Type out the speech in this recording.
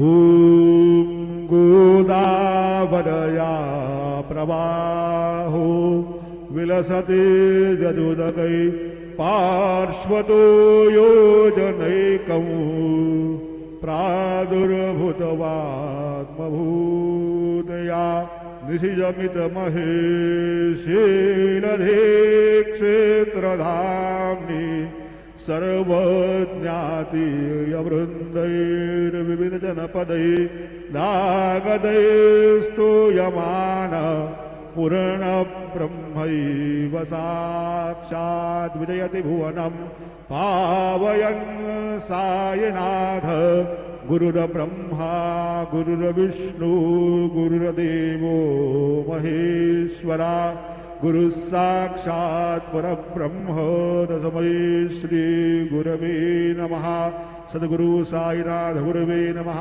ॐ गोदावरया प्रवाहो विलसति जदुदकै पार्श्वतो योजनैकं प्रादुर्भूतवात्मभूतया निशिजमितमहेशीलधेक्षेत्रधाम्नि सर्वज्ञातीयवृन्दैर्विविधजनपदैः नागदैस्तूयमान पूर्णब्रह्मैव साक्षात् विजयति भुवनं पावयन् सायनाथ गुरुर्ब्रह्मा गुरुर्विष्णु गुरुर्देवो महेश्वरा गुरुः साक्षात् परब्रह्म तस्मै श्री गुरवे नमः। सद्गुरु साईनाथ गुरवे नमः।